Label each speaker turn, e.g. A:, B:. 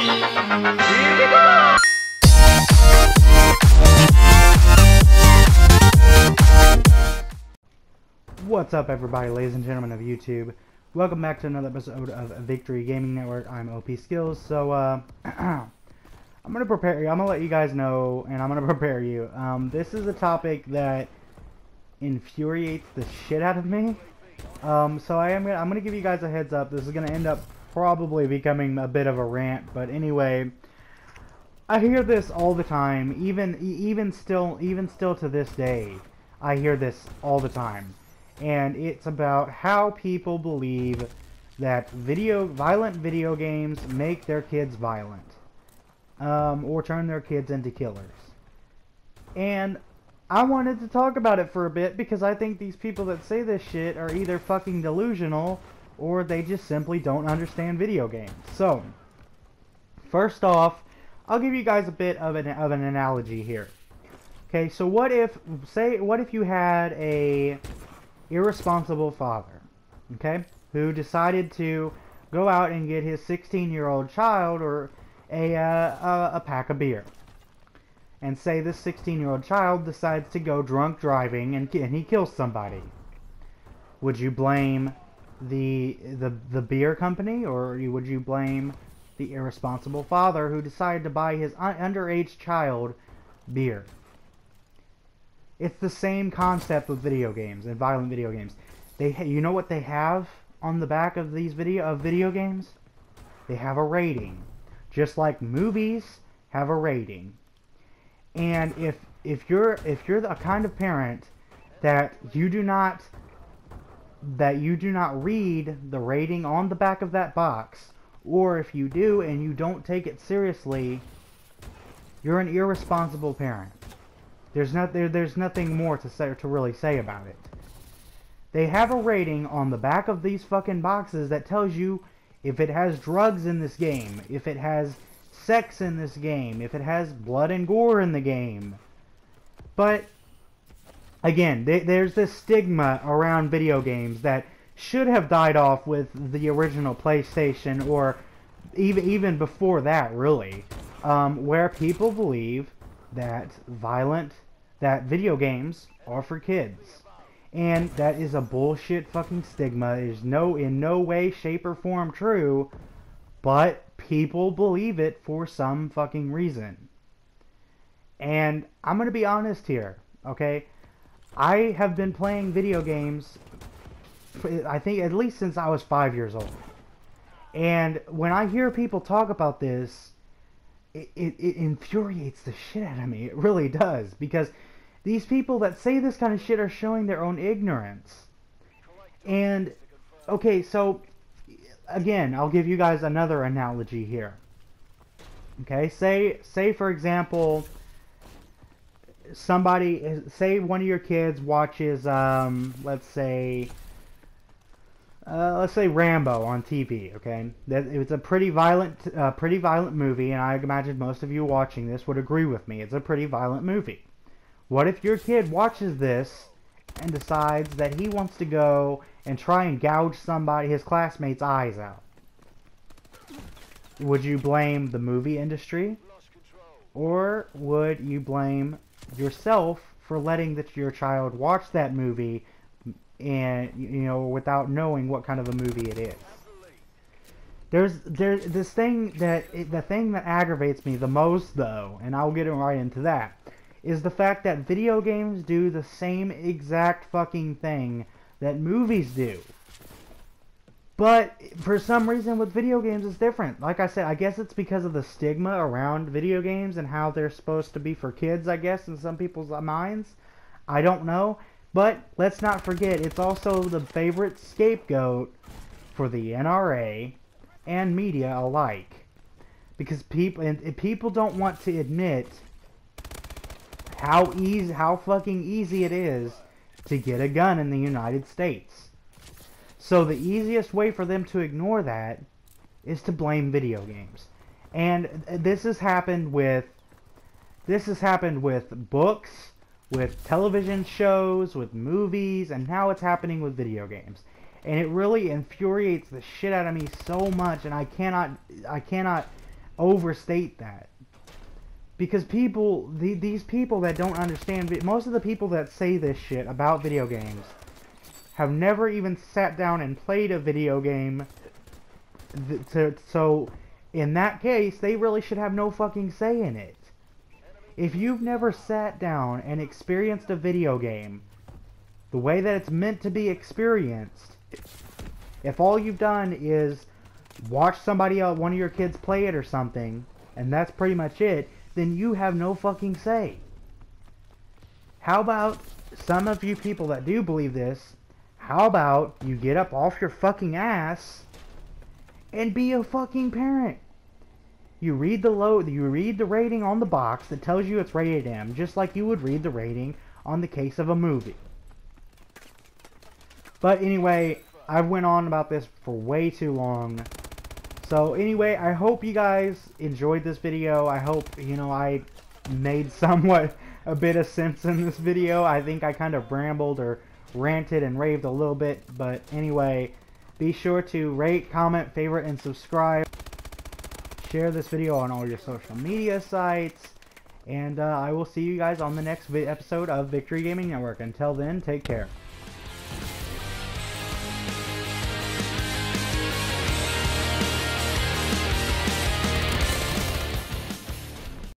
A: What's up, everybody, ladies and gentlemen of YouTube? Welcome back to another episode of Victory Gaming Network. I'm OP Skills. So I'm gonna prepare you. I'm gonna let you guys know, and I'm gonna prepare you. This is a topic that infuriates the shit out of me. I'm gonna give you guys a heads up. This is gonna end up probably becoming a bit of a rant, but anyway, I hear this all the time. Even still to this day, I hear this all the time. And it's about how people believe that violent video games make their kids violent, or turn their kids into killers. And I wanted to talk about it for a bit because I think these people that say this shit are either fucking delusional or they just simply don't understand video games. So, first off, I'll give you guys a bit of an analogy here. Okay, so what if you had a irresponsible father, okay, who decided to go out and get his 16-year-old child or a pack of beer, and say this 16-year-old child decides to go drunk driving and he kills somebody. Would you blame the beer company, or would you blame the irresponsible father who decided to buy his underage child beer? It's the same concept with video games and violent video games. You know what they have on the back of these video games? They have a rating, just like movies have a rating. And if you're the kind of parent that you do not read the rating on the back of that box, or if you do and you don't take it seriously, you're an irresponsible parent. There's nothing more to really say about it. They have a rating on the back of these fucking boxes that tells you if it has drugs in this game, if it has sex in this game, if it has blood and gore in the game. But again, there's this stigma around video games that should have died off with the original PlayStation, or even before that, really, where people believe that video games are for kids. And that is a bullshit fucking stigma. It is in no way, shape, or form true, but people believe it for some fucking reason. And I'm gonna be honest here, okay? I have been playing video games, I think at least since I was 5 years old. And when I hear people talk about this, it infuriates the shit out of me. It really does. Because these people that say this kind of shit are showing their own ignorance. And, okay, so, again, I'll give you guys another analogy here. Okay, say for example, say one of your kids watches, let's say Rambo on TV, okay? It's a pretty violent movie, and I imagine most of you watching this would agree with me. It's a pretty violent movie. What if your kid watches this and decides that he wants to go and try and gouge his classmate's eyes out? Would you blame the movie industry? Or would you blame yourself for letting your child watch that movie and, without knowing what kind of a movie it is? There's this thing the thing that aggravates me the most, though, and I'll get right into that, is the fact that video games do the same exact fucking thing that movies do. But for some reason with video games it's different. Like I said, I guess it's because of the stigma around video games and how they're supposed to be for kids, I guess, in some people's minds. I don't know. But let's not forget, it's also the favorite scapegoat for the NRA and media alike. Because people don't want to admit how fucking easy it is to get a gun in the United States. So the easiest way for them to ignore that is to blame video games. And this has happened with books, with television shows, with movies, and now it's happening with video games. And it really infuriates the shit out of me so much, and I cannot overstate that. Because people, these people that don't understand, most of the people that say this shit about video games have never even sat down and played a video game. So, in that case, they really should have no fucking say in it. If you've never sat down and experienced a video game the way that it's meant to be experienced, if all you've done is watch somebody else, one of your kids play it or something, and that's pretty much it, then you have no fucking say. How about some of you people that do believe this, how about you get up off your fucking ass and be a fucking parent? You read the rating on the box that tells you it's rated M, just like you would read the rating on the case of a movie. But anyway, I've went on about this for way too long. So anyway, I hope you guys enjoyed this video. I hope, I made somewhat a bit of sense in this video. I think I kind of rambled or ranted and raved a little bit. But anyway, be sure to rate, comment, favorite, and subscribe. Share this video on all your social media sites. And I will see you guys on the next episode of Victory Gaming Network. Until then, take care.